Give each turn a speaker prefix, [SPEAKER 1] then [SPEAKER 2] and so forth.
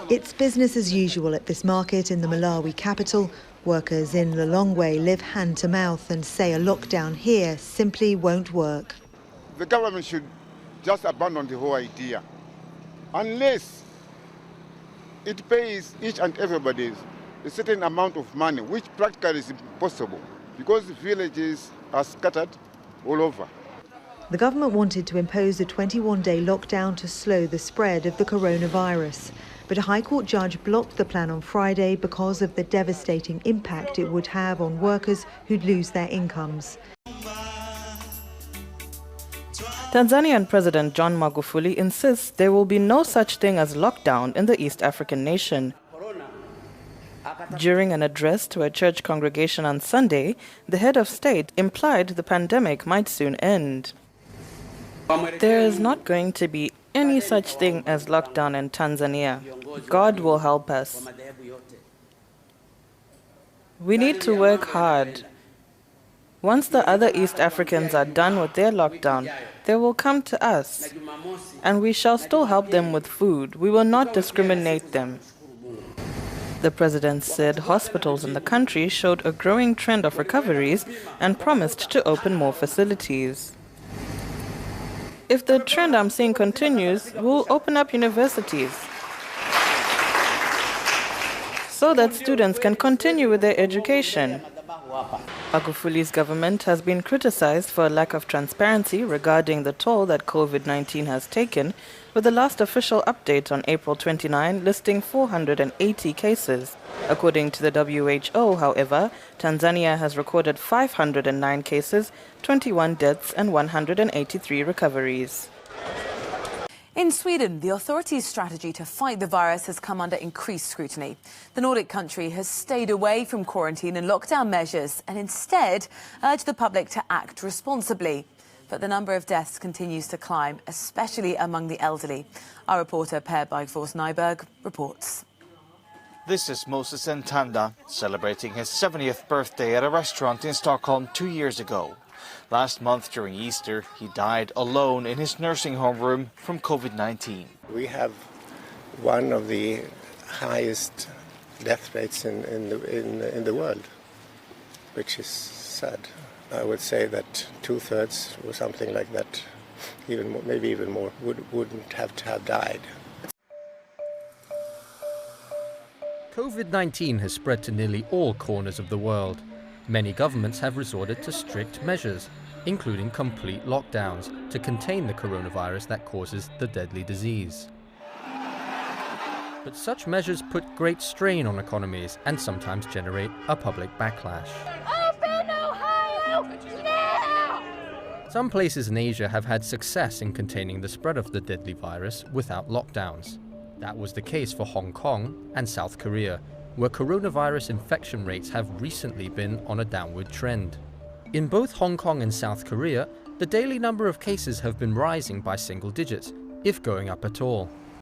[SPEAKER 1] It's business as usual at this market in the Malawi capital. Workers in Lilongwe live hand to mouth and say a lockdown here simply won't work.
[SPEAKER 2] The government should just abandon the whole idea, unless it pays each and everybody a certain amount of money, which practically is impossible because the villages are scattered all over.
[SPEAKER 1] The government wanted to impose a 21-day lockdown to slow the spread of the coronavirus. But a High Court judge blocked the plan on Friday because of the devastating impact it would have on workers who'd lose their incomes.
[SPEAKER 3] Tanzanian President John Magufuli insists there will be no such thing as lockdown in the East African nation. During an address to a church congregation on Sunday, the head of state implied the pandemic might soon end. There is not going to be any such thing as lockdown in Tanzania. God will help us. We need to work hard. Once the other East Africans are done with their lockdown, they will come to us, and we shall still help them with food. We will not discriminate them. The president said hospitals in the country showed a growing trend of recoveries and promised to open more facilities. If the trend I'm seeing continues, we'll open up universities so that students can continue with their education. Magufuli's government has been criticized for a lack of transparency regarding the toll that COVID-19 has taken, with the last official update on April 29 listing 480 cases. According to the WHO, however, Tanzania has recorded 509 cases, 21 deaths and 183 recoveries.
[SPEAKER 4] In Sweden, the authorities' strategy to fight the virus has come under increased scrutiny. The Nordic country has stayed away from quarantine and lockdown measures and instead urged the public to act responsibly. But the number of deaths continues to climb, especially among the elderly. Our reporter Per Byfors Nyberg reports.
[SPEAKER 5] This is Moses Ntanda celebrating his 70th birthday at a restaurant in Stockholm 2 years ago. Last month during Easter, he died alone in his nursing home room from COVID-19.
[SPEAKER 6] We have one of the highest death rates in the world, which is sad. I would say that 2/3 or something like that, even more, maybe even more, wouldn't have to have died.
[SPEAKER 7] COVID-19 has spread to nearly all corners of the world. Many governments have resorted to strict measures, including complete lockdowns, to contain the coronavirus that causes the deadly disease. But such measures put great strain on economies and sometimes generate a public backlash.
[SPEAKER 8] Open Ohio now!
[SPEAKER 7] Some places in Asia have had success in containing the spread of the deadly virus without lockdowns. That was the case for Hong Kong and South Korea, where coronavirus infection rates have recently been on a downward trend. In both Hong Kong and South Korea, the daily number of cases have been rising by single digits, if going up at all.